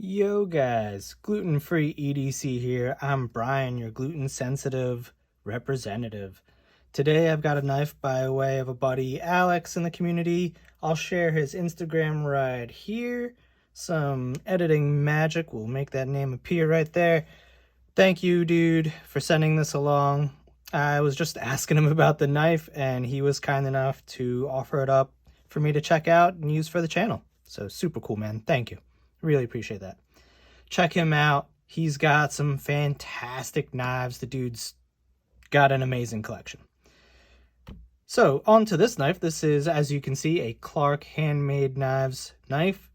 Yo guys, Gluten-Free EDC here. I'm Brian, your gluten-sensitive representative. Today I've got a knife by way of a buddy, Alex, in the community. I'll share his Instagram right here. Some editing magic will make that name appear right there. Thank you, dude, for sending this along. I was just asking him about the knife, and he was kind enough to offer it up for me to check out and use for the channel. So super cool, man. Thank you. Really appreciate that. Check him out. He's got some fantastic knives. The dude's got an amazing collection. So on to this knife. This is, as you can see, a Clark Handmade Knives knife.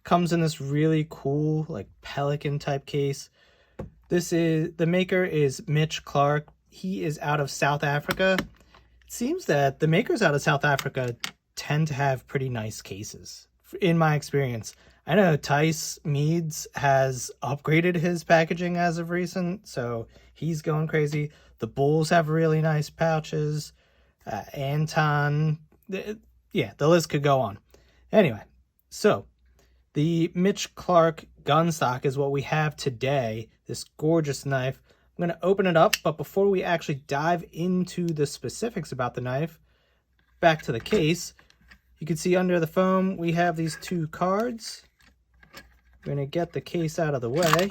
Comes in this really cool, like, pelican type case. The maker is Mitch Clark. He is out of South Africa. It seems that the makers out of South Africa tend to have pretty nice cases, in my experience. I know Tice Meads has upgraded his packaging as of recent, so he's going crazy. The Bulls have really nice pouches. Anton, yeah, the list could go on. Anyway, so the Mitch Clark Gunstock is what we have today, this gorgeous knife. I'm going to open it up, but before we actually dive into the specifics about the knife, back to the case, you can see under the foam we have these two cards. We're going to get the case out of the way.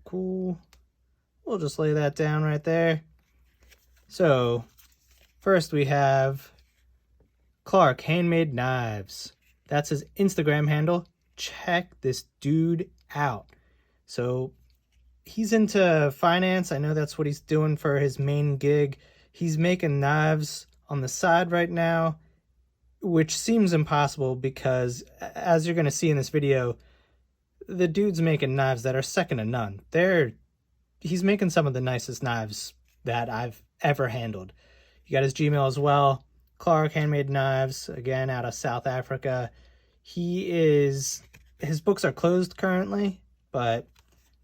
Cool. We'll just lay that down right there. So, first we have Clark Handmade Knives. That's his Instagram handle. Check this dude out. So, he's into finance. I know that's what he's doing for his main gig. He's making knives on the side right now, which seems impossible because, as you're going to see in this video, the dude's making knives that are second to none. He's making some of the nicest knives that I've ever handled. You got his Gmail as well. Clark Handmade Knives, again, out of South Africa. His books are closed currently, but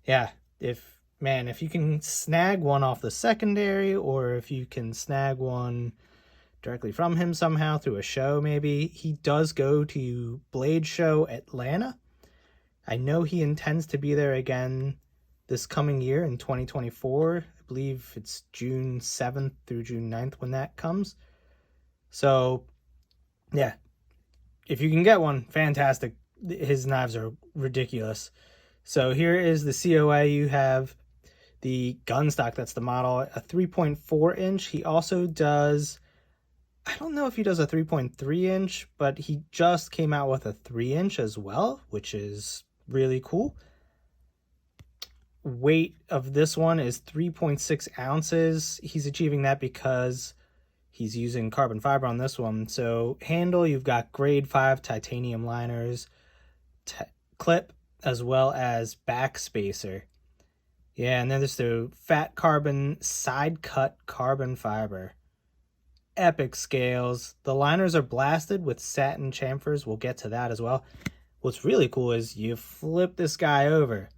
yeah, if you can snag one off the secondary, or if you can snag one directly from him somehow through a show, maybe. He does go to Blade Show Atlanta. I know he intends to be there again this coming year in 2024. I believe it's June 7th through June 9th when that comes. So, yeah, if you can get one, fantastic. His knives are ridiculous. So here is the COA. You have the Gunstock, that's the model, a 3.4 inch. He also does, I don't know if he does a 3.3 inch, but he just came out with a 3 inch as well, which is really cool. Weight of this one is 3.6 ounces. He's achieving that because he's using carbon fiber on this one. So handle, you've got grade 5 titanium liners, clip, as well as back spacer. Yeah, and then there's the fat carbon side cut carbon fiber. Epic scales. The liners are blasted with satin chamfers. We'll get to that as well. What's really cool is you flip this guy over.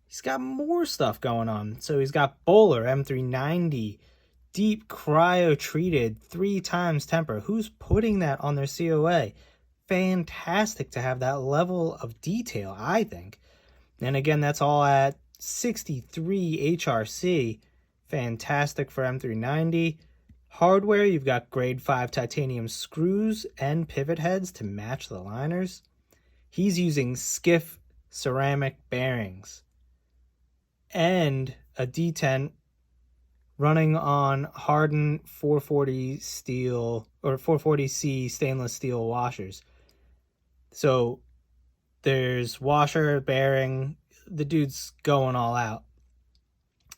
He's got more stuff going on. So he's got Bowler M390, deep cryo treated 3 times temper. Who's putting that on their COA? Fantastic to have that level of detail, I think. And again, that's all at 63 HRC. Fantastic for M390. Hardware, you've got grade 5 titanium screws and pivot heads to match the liners. He's using skiff ceramic bearings and a detent running on hardened 440 steel or 440C stainless steel washers. So there's washer, bearing, the dude's going all out.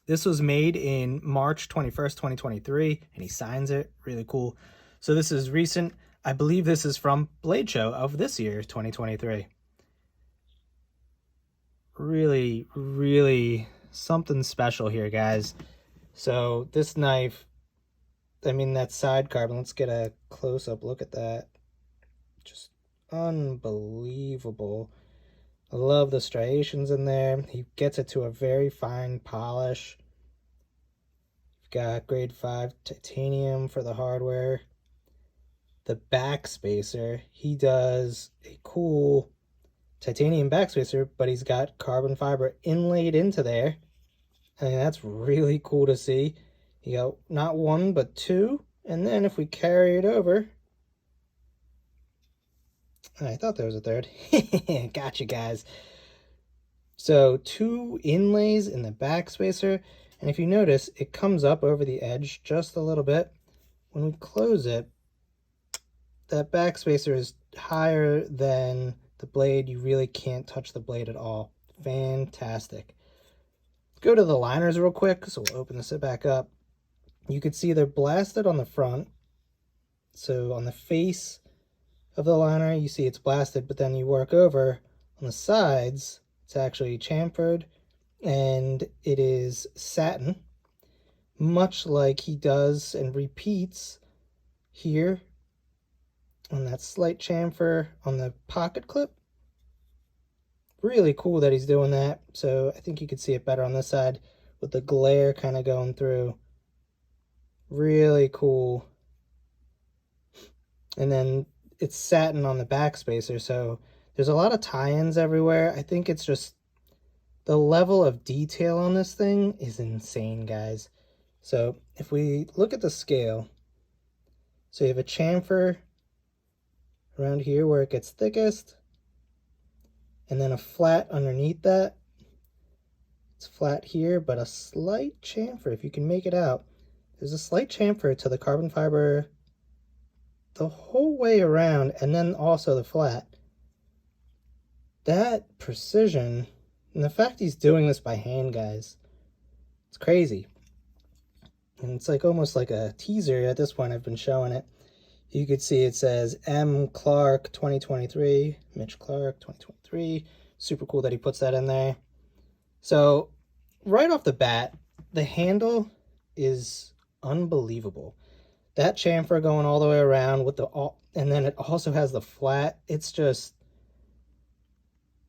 This was made in March 21st, 2023, and he signs it. Really cool. So this is recent. I believe this is from Blade Show of this year, 2023. Really, really something special here, guys. So this knife, I mean, that side carbon, let's get a close-up look at that. Just unbelievable. I love the striations in there. He gets it to a very fine polish. You've got grade 5 titanium for the hardware. The back spacer, he does a cool titanium backspacer, but he's got carbon fiber inlaid into there. I mean, that's really cool to see. You got not one, but two. And then if we carry it over, I thought there was a third. Gotcha, guys. So 2 inlays in the backspacer. And if you notice, it comes up over the edge just a little bit. When we close it, that backspacer is higher than the blade. You really can't touch the blade at all. Fantastic. Let's go to the liners real quick. So we'll open this back up. You can see they're blasted on the front. So on the face of the liner, you see it's blasted, but then you work over on the sides, it's actually chamfered, and it is satin, much like he does and repeats here on that slight chamfer on the pocket clip. Really cool that he's doing that. So I think you can see it better on this side with the glare kind of going through. Really cool. And then it's satin on the backspacer, so there's a lot of tie-ins everywhere. I think it's just the level of detail on this thing is insane, guys. So if we look at the scale, so you have a chamfer around here where it gets thickest, and then a flat underneath that. It's flat here, but a slight chamfer, if you can make it out. There's a slight chamfer to the carbon fiber the whole way around, and then also the flat. That precision, and the fact he's doing this by hand, guys, it's crazy. And it's like almost like a teaser at this point. I've been showing it. You could see it says M. Clark 2023, Mitch Clark 2023. Super cool that he puts that in there. So right off the bat, the handle is unbelievable. That chamfer going all the way around with the, and then it also has the flat. It's just,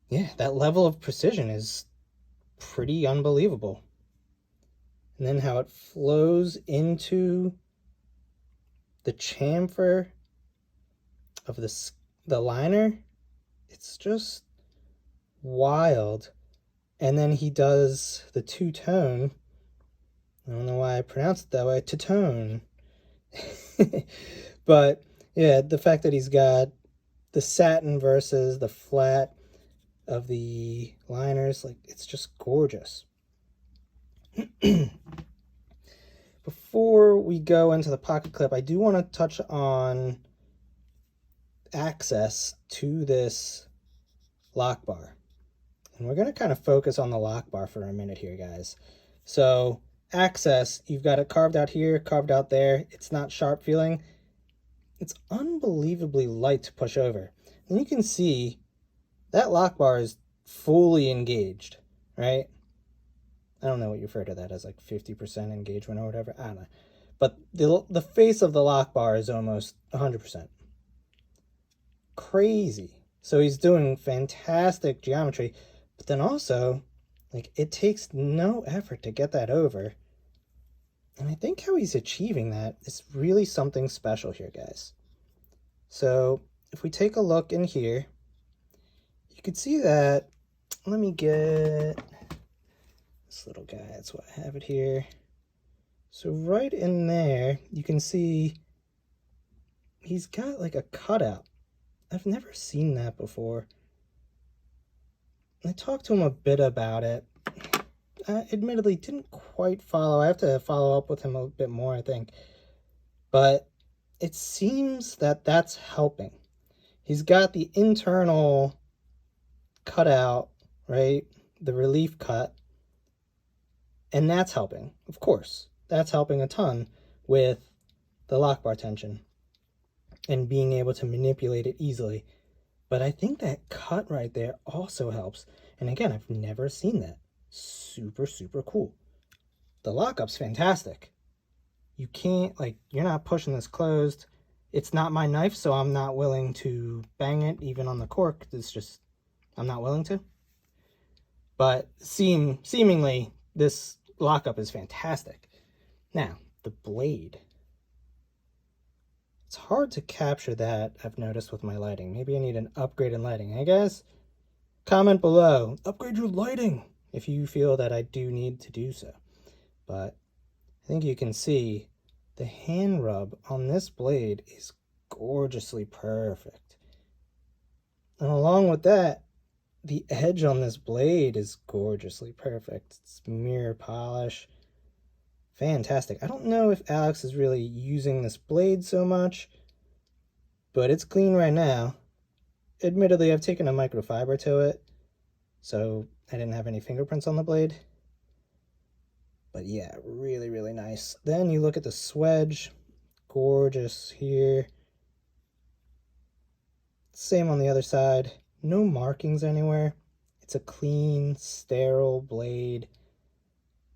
yeah, that level of precision is pretty unbelievable. And then how it flows into the chamfer of the liner, it's just wild. And then he does the two-tone. I don't know why I pronounced it that way, two-tone. But yeah, the fact that he's got the satin versus the flat of the liners, like, it's just gorgeous. Before we go into the pocket clip, I do want to touch on access to this lock bar. And we're going to kind of focus on the lock bar for a minute here, guys. So access, you've got it carved out here, carved out there. It's not sharp feeling. It's unbelievably light to push over. And you can see that lock bar is fully engaged, right? I don't know what you refer to that as, like 50% engagement or whatever. I don't know. But the face of the lock bar is almost 100%. Crazy. So he's doing fantastic geometry, but then also, like, it takes no effort to get that over. And I think how he's achieving that is really something special here, guys. So if we take a look in here, you can see that, let me get this little guy, that's why I have it here. So right in there, you can see he's got like a cutout. I've never seen that before. I talked to him a bit about it. I admittedly didn't quite follow. I have to follow up with him a bit more, I think. But it seems that that's helping. He's got the internal cutout, right? The relief cut. And that's helping, of course. That's helping a ton with the lock bar tension and being able to manipulate it easily. But I think that cut right there also helps. And again, I've never seen that. Super, super cool. The lockup's fantastic. You can't, like, you're not pushing this closed. It's not my knife, so I'm not willing to bang it even on the cork. It's just, I'm not willing to. But seemingly, this lockup is fantastic. Now, the blade. It's hard to capture that, I've noticed with my lighting. Maybe I need an upgrade in lighting, hey guys? Comment below, upgrade your lighting if you feel that I do need to do so. But I think you can see the hand rub on this blade is gorgeously perfect. And along with that, the edge on this blade is gorgeously perfect. It's mirror polish. Fantastic. I don't know if Alex is really using this blade so much, but it's clean right now. Admittedly, I've taken a microfiber to it, so I didn't have any fingerprints on the blade. But yeah, really, really nice. Then you look at the swedge. Gorgeous here. Same on the other side. No markings anywhere. It's a clean, sterile blade.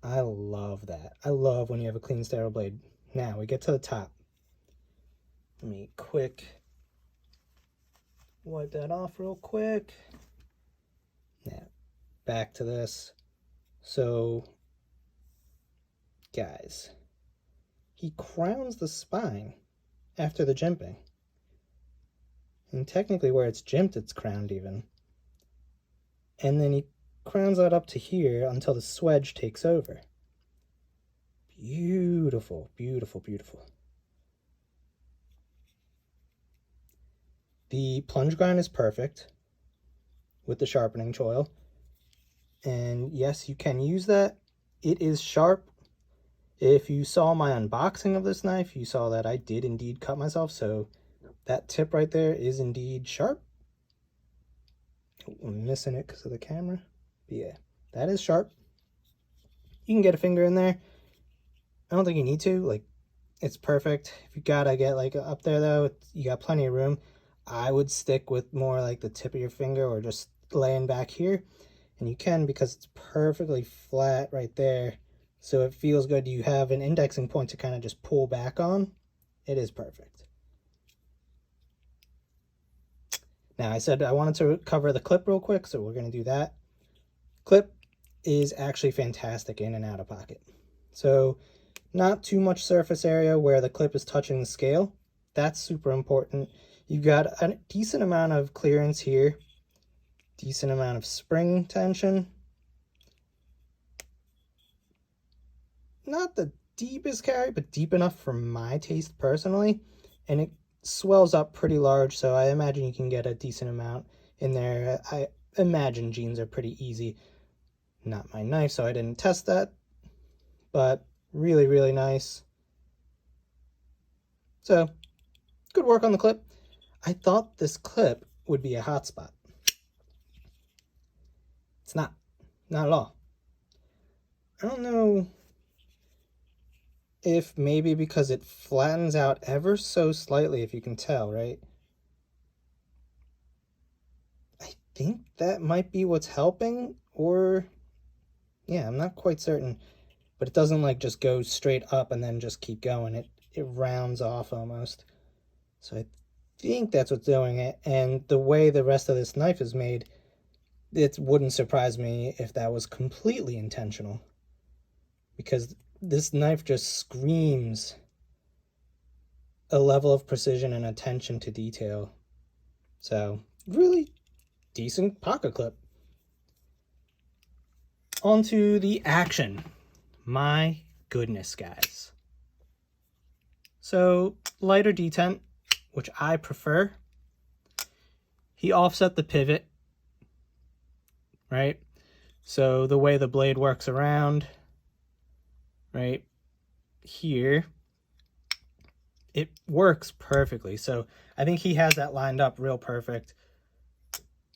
I love that. I love when you have a clean, sterile blade. Now we get to the top. Let me wipe that off real quick. Now, back to this. So, guys, he crowns the spine after the jimping. And technically where it's jimped, it's crowned even. And then he crowns that up to here until the swedge takes over. Beautiful, beautiful, beautiful. The plunge grind is perfect with the sharpening choil. And yes, you can use that. It is sharp. If you saw my unboxing of this knife, you saw that I did indeed cut myself, so that tip right there is indeed sharp. I'm missing it because of the camera. But yeah, that is sharp. You can get a finger in there. I don't think you need to. Like, it's perfect. If you gotta get like up there though, you got plenty of room. I would stick with more like the tip of your finger or just laying back here. And you can, because it's perfectly flat right there. So it feels good. You have an indexing point to kind of just pull back on. It is perfect. Now, I said I wanted to cover the clip real quick, so we're going to do that. Clip is actually fantastic in and out of pocket. So not too much surface area where the clip is touching the scale. That's super important. You've got a decent amount of clearance here. Decent amount of spring tension. Not the deepest carry, but deep enough for my taste personally. And it swells up pretty large, so I imagine you can get a decent amount in there. I imagine jeans are pretty easy. Not my knife, so I didn't test that. But really, really nice. So, good work on the clip. I thought this clip would be a hotspot. It's not. Not at all. I don't know if maybe because it flattens out ever so slightly, if you can tell, right? I think that might be what's helping, or yeah, I'm not quite certain. But it doesn't like just go straight up and then just keep going. It rounds off almost. So I think that's what's doing it. And the way the rest of this knife is made, it wouldn't surprise me if that was completely intentional. Because this knife just screams a level of precision and attention to detail. So, really decent pocket clip. Onto the action. My goodness, guys. So, lighter detent, which I prefer. He offset the pivot, right? So the way the blade works around, right here, it works perfectly. So I think he has that lined up real perfect.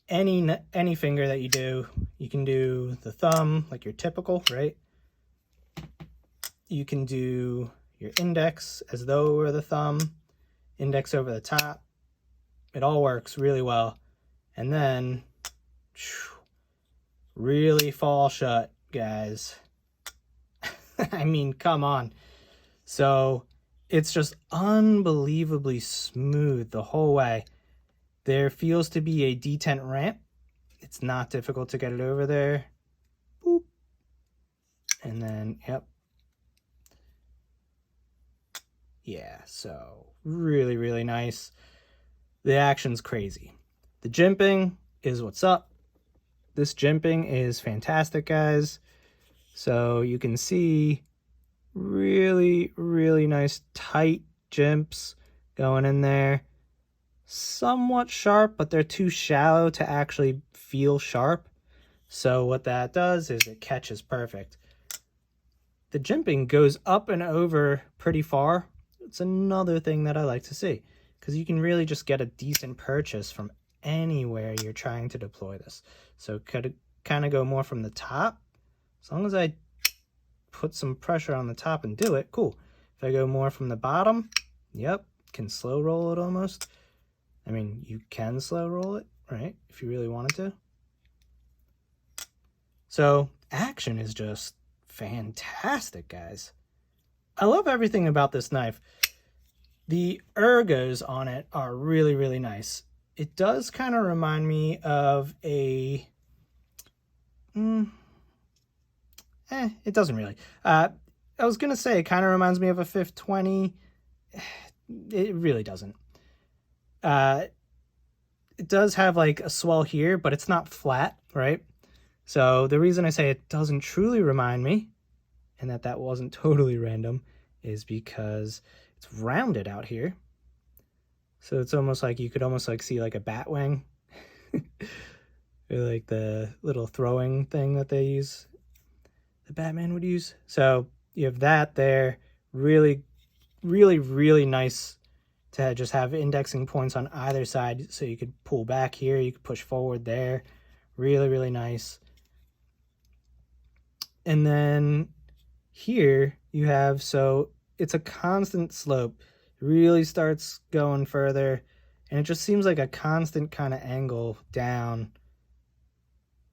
Any finger that you do, you can do the thumb, like your typical, right? You can do your index as though it were the thumb, index over the top. It all works really well. And then, really fall shut, guys. I mean, come on. So it's just unbelievably smooth the whole way. There feels to be a detent ramp. It's not difficult to get it over there. Boop. And then, yep. Yeah, so really, really nice. The action's crazy. The jimping is what's up. This jimping is fantastic, guys. So you can see really, really nice tight jimps going in there. Somewhat sharp, but they're too shallow to actually feel sharp. So what that does is it catches perfect. The jimping goes up and over pretty far. It's another thing that I like to see, because you can really just get a decent purchase from anywhere you're trying to deploy this. So could kind of go more from the top. As long as I put some pressure on the top and do it, cool. If I go more from the bottom, yep, can slow roll it almost. I mean, you can slow roll it, right, if you really wanted to. So action is just fantastic, guys. I love everything about this knife. The ergos on it are really, really nice. It does kind of remind me of a... it doesn't really. I was going to say it kind of reminds me of a 520. It really doesn't. It does have like a swell here, but it's not flat, right? So the reason I say it doesn't truly remind me, and that wasn't totally random, is because it's rounded out here. So it's almost like you could almost like see like a bat wing. Or like the little throwing thing that they use, the Batman would use. So you have that there. Really, really, really nice to just have indexing points on either side. So you could pull back here, you could push forward there. Really, really nice. And then here you have, so it's a constant slope. It really starts going further, and it just seems like a constant kind of angle down.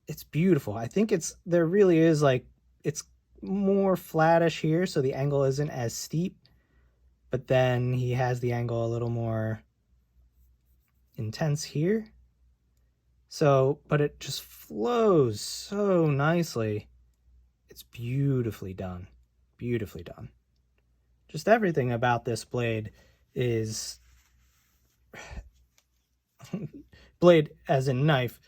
It's beautiful. I think there really is like, it's more flattish here, so the angle isn't as steep, but then he has the angle a little more intense here. So, but it just flows so nicely. It's beautifully done. Beautifully done. Just everything about this blade is... blade as in knife.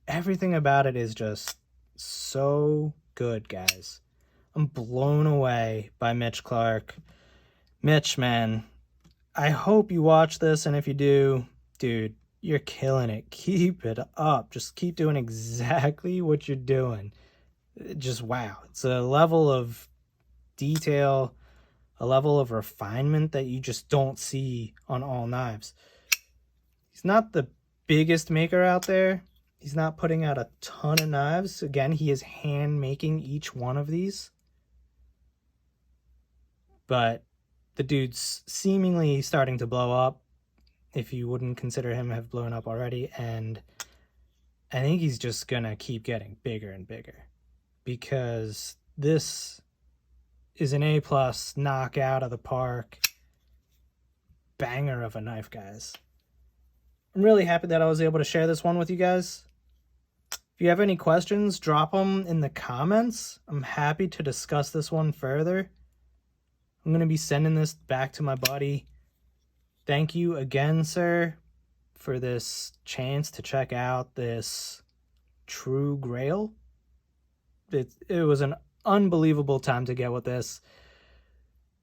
Everything about it is just so good, guys. I'm blown away by Mitch Clark. Mitch, man, I hope you watch this, and if you do, dude, you're killing it. Keep it up. Just keep doing exactly what you're doing. Just wow. It's a level of detail, a level of refinement that you just don't see on all knives. He's not the biggest maker out there. He's not putting out a ton of knives. Again, he is hand making each one of these. But the dude's seemingly starting to blow up, if you wouldn't consider him have blown up already. And I think he's just gonna keep getting bigger and bigger, because this is an A+ knock out of the park banger of a knife, guys. I'm really happy that I was able to share this one with you guys. If you have any questions, drop them in the comments. I'm happy to discuss this one further. I'm going to be sending this back to my buddy. Thank you again, sir, for this chance to check out this true grail. It was an unbelievable time to get with this.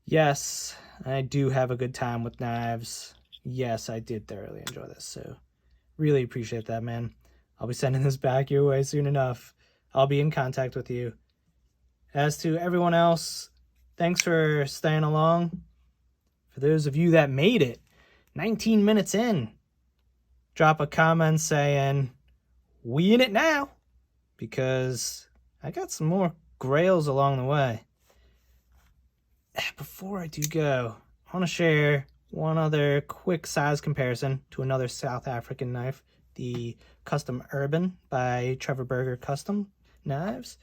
Yes, I do have a good time with knives. Yes, I did thoroughly enjoy this, so really appreciate that, man. I'll be sending this back your way soon enough. I'll be in contact with you. As to everyone else, thanks for staying along. For those of you that made it 19 minutes in, drop a comment saying, "We in it now," because I got some more grails along the way. Before I do go, I want to share one other quick size comparison to another South African knife, the Custom Urban by Trevor Berger Custom Knives.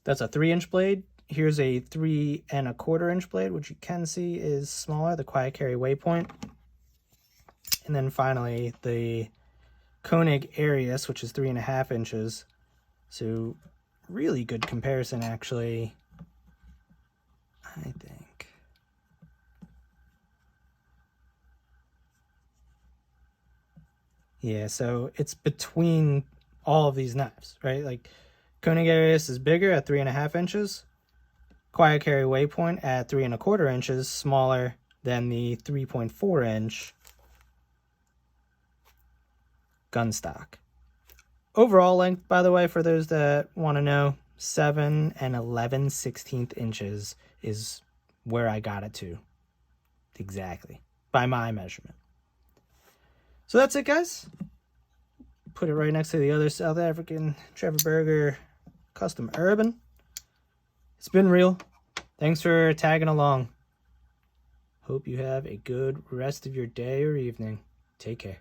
That's a 3-inch blade. Here's a 3 1/4 inch blade, which you can see is smaller, the quiet carry waypoint. And then finally the Koenig Arius, which is 3.5 inches. So really good comparison, actually, I think. Yeah, so it's between all of these knives, right? Like Conigarius is bigger at 3.5 inches. Quiet Carry Waypoint at 3.25 inches, smaller than the 3.4 inch Gunstock. Overall length, by the way, for those that want to know, 7 11/16 inches is where I got it to. Exactly. By my measurement. So that's it, guys. Put it right next to the other South African Trevor Berger Custom Urban. It's been real. Thanks for tagging along. Hope you have a good rest of your day or evening. Take care.